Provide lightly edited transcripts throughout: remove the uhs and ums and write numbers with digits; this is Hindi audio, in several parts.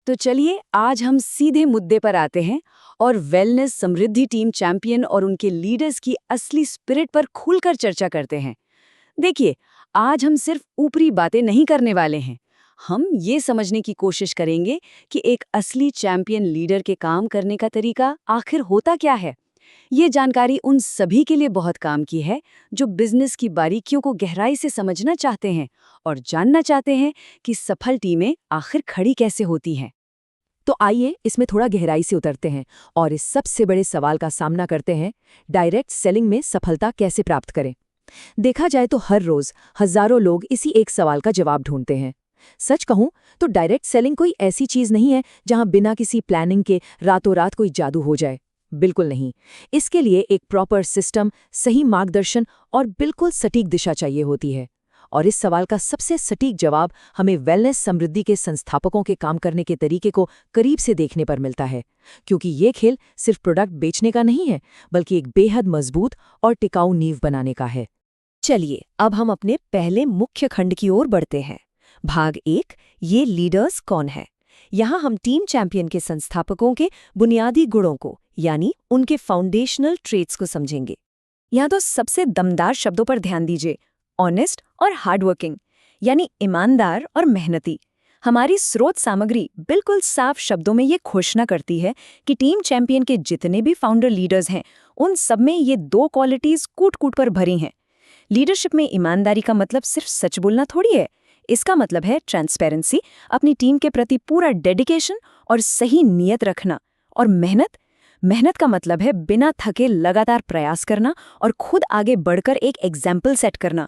तो चलिए आज हम सीधे मुद्दे पर आते हैं और वेलनेस समृद्धि टीम चैंपियन और उनके लीडर्स की असली स्पिरिट पर खुलकर चर्चा करते हैं। देखिए, आज हम सिर्फ ऊपरी बातें नहीं करने वाले हैं। हम ये समझने की कोशिश करेंगे कि एक असली चैंपियन लीडर के काम करने का तरीका आखिर होता क्या है। ये जानकारी उन सभी के लिए बहुत काम की है जो बिजनेस की बारीकियों को गहराई से समझना चाहते हैं और जानना चाहते हैं कि सफल टीमें आखिर खड़ी कैसे होती हैं। तो आइए इसमें थोड़ा गहराई से उतरते हैं और इस सबसे बड़े सवाल का सामना करते हैं, डायरेक्ट सेलिंग में सफलता कैसे प्राप्त करें। देखा जाए तो हर रोज हजारों लोग इसी एक सवाल का जवाब ढूंढते हैं। सच कहूं तो डायरेक्ट सेलिंग कोई ऐसी चीज नहीं है जहां बिना किसी प्लानिंग के रातों रात कोई जादू हो जाए। बिल्कुल नहीं। इसके लिए एक प्रॉपर सिस्टम, सही मार्गदर्शन और बिल्कुल सटीक दिशा चाहिए होती है। और इस सवाल का सबसे सटीक जवाब हमें वेलनेस समृद्धि के संस्थापकों के काम करने के तरीके को करीब से देखने पर मिलता है, क्योंकि ये खेल सिर्फ प्रोडक्ट बेचने का नहीं है, बल्कि एक बेहद मजबूत और टिकाऊ नींव बनाने का है। चलिए अब हम अपने पहले मुख्य खंड की ओर बढ़ते हैं। भाग 1, ये लीडर्स कौन है। यहाँ हम टीम चैंपियन के संस्थापकों के बुनियादी गुणों को, यानी उनके फाउंडेशनल ट्रेट्स को समझेंगे। यहाँ तो सबसे दमदार शब्दों पर ध्यान दीजिए, ऑनेस्ट और हार्डवर्किंग, यानी ईमानदार और मेहनती। हमारी स्रोत सामग्री बिल्कुल साफ शब्दों में ये घोषणा करती है कि टीम चैंपियन के जितने भी फाउंडर लीडर्स हैं, उन सब में ये 2 क्वालिटीज कूट-कूट पर भरी हैं। लीडरशिप में ईमानदारी का मतलब सिर्फ सच बोलना थोड़ी है। इसका मतलब है ट्रांसपेरेंसी, अपनी टीम के प्रति पूरा डेडिकेशन और सही नियत रखना। और मेहनत का मतलब है बिना थके लगातार प्रयास करना और खुद आगे बढ़कर एक एग्जाम्पल सेट करना।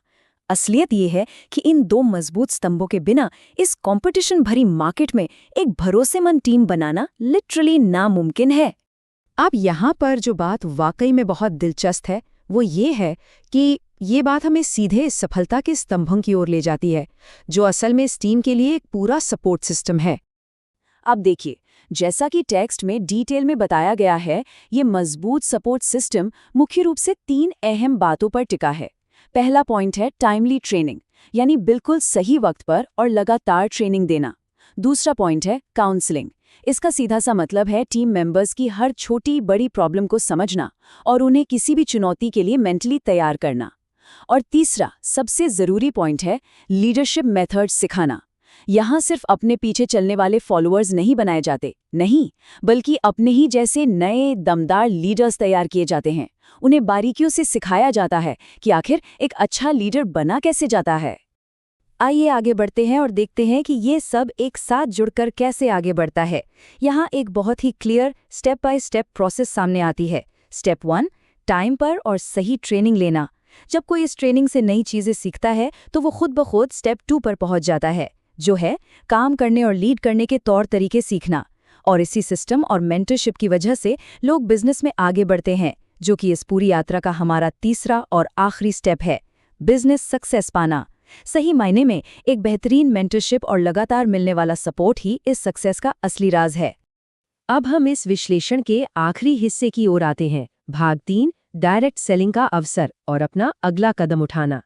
असलियत ये है कि इन 2 मजबूत स्तंभों के बिना इस कंपटीशन भरी मार्केट में एक भरोसेमंद टीम बनाना लिटरली नामुमकिन है। अब यहाँ पर जो बात वाकई में बहुत दिलचस्प है वो ये है कि ये बात हमें सीधे सफलता के स्तंभों की ओर ले जाती है, जो असल में इस टीम के लिए एक पूरा सपोर्ट सिस्टम है। अब देखिए, जैसा कि टेक्स्ट में डिटेल में बताया गया है, ये मजबूत सपोर्ट सिस्टम मुख्य रूप से 3 अहम बातों पर टिका है। पहला पॉइंट है टाइमली ट्रेनिंग, यानी बिल्कुल सही वक्त पर और लगातार ट्रेनिंग देना। दूसरा पॉइंट है काउंसलिंग। इसका सीधा सा मतलब है टीम मेंबर्स की हर छोटी बड़ी प्रॉब्लम को समझना और उन्हें किसी भी चुनौती के लिए मेंटली तैयार करना। और तीसरा सबसे जरूरी पॉइंट है लीडरशिप मेथड्स सिखाना। यहाँ सिर्फ अपने पीछे चलने वाले फॉलोअर्स नहीं बनाए जाते, नहीं, बल्कि अपने ही जैसे नए दमदार लीडर्स तैयार किए जाते हैं। उन्हें बारीकियों से सिखाया जाता है कि आखिर एक अच्छा लीडर बना कैसे जाता है। आइए आगे बढ़ते हैं और देखते हैं कि ये सब एक साथ जुड़कर कैसे आगे बढ़ता है। यहाँ एक बहुत ही clear step by step process सामने आती है। स्टेप 1, टाइम पर और सही ट्रेनिंग लेना। जब कोई इस ट्रेनिंग से नई चीजें सीखता है तो वो खुद ब खुद स्टेप 2 पर पहुंच जाता है, जो है काम करने और लीड करने के तौर तरीके सीखना। और इसी सिस्टम और मेंटरशिप की वजह से लोग बिजनेस में आगे बढ़ते हैं, जो कि इस पूरी यात्रा का हमारा तीसरा और आखिरी स्टेप है, बिजनेस सक्सेस पाना। सही मायने में एक बेहतरीन मेंटरशिप और लगातार मिलने वाला सपोर्ट ही इस सक्सेस का असली राज है। अब हम इस विश्लेषण के आखिरी हिस्से की ओर आते हैं, भाग 3, डायरेक्ट सेलिंग का अवसर और अपना अगला कदम उठाना।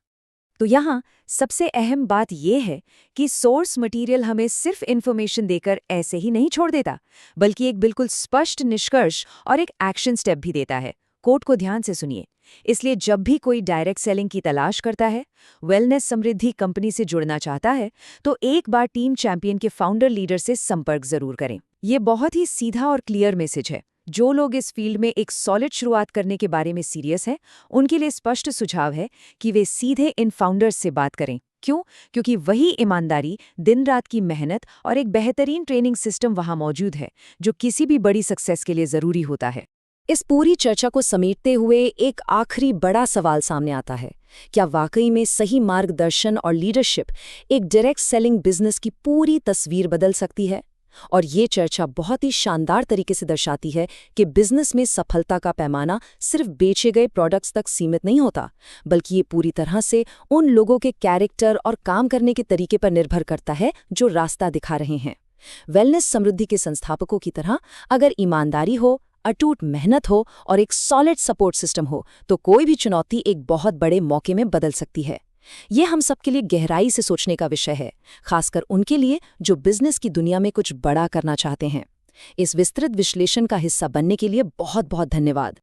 तो यहाँ सबसे अहम बात यह है कि सोर्स मटेरियल हमें सिर्फ इन्फॉर्मेशन देकर ऐसे ही नहीं छोड़ देता, बल्कि एक बिल्कुल स्पष्ट निष्कर्ष और एक एक्शन स्टेप भी देता है। कोट को ध्यान से सुनिए। इसलिए जब भी कोई डायरेक्ट सेलिंग की तलाश करता है, वेलनेस समृद्धि कंपनी से जुड़ना चाहता है, तो एक बार टीम चैंपियन के फाउंडर लीडर से संपर्क जरूर करें। ये बहुत ही सीधा और क्लियर मैसेज है। जो लोग इस फील्ड में एक सॉलिड शुरुआत करने के बारे में सीरियस हैं, उनके लिए स्पष्ट सुझाव है कि वे सीधे इन फाउंडर्स से बात करें। क्यों? क्योंकि वही ईमानदारी, दिन रात की मेहनत और एक बेहतरीन ट्रेनिंग सिस्टम वहां मौजूद है, जो किसी भी बड़ी सक्सेस के लिए जरूरी होता है। इस पूरी चर्चा को समेटते हुए एक आखिरी बड़ा सवाल सामने आता है, क्या वाकई में सही मार्गदर्शन और लीडरशिप एक डायरेक्ट सेलिंग बिजनेस की पूरी तस्वीर बदल सकती है? और ये चर्चा बहुत ही शानदार तरीके से दर्शाती है कि बिजनेस में सफलता का पैमाना सिर्फ बेचे गए प्रोडक्ट्स तक सीमित नहीं होता, बल्कि ये पूरी तरह से उन लोगों के कैरेक्टर और काम करने के तरीके पर निर्भर करता है जो रास्ता दिखा रहे हैं। वेलनेस समृद्धि के संस्थापकों की तरह अगर ईमानदारी हो, अटूट मेहनत हो और एक सॉलिड सपोर्ट सिस्टम हो, तो कोई भी चुनौती एक बहुत बड़े मौके में बदल सकती है। ये हम सबके लिए गहराई से सोचने का विषय है, खासकर उनके लिए जो बिजनेस की दुनिया में कुछ बड़ा करना चाहते हैं। इस विस्तृत विश्लेषण का हिस्सा बनने के लिए बहुत बहुत धन्यवाद।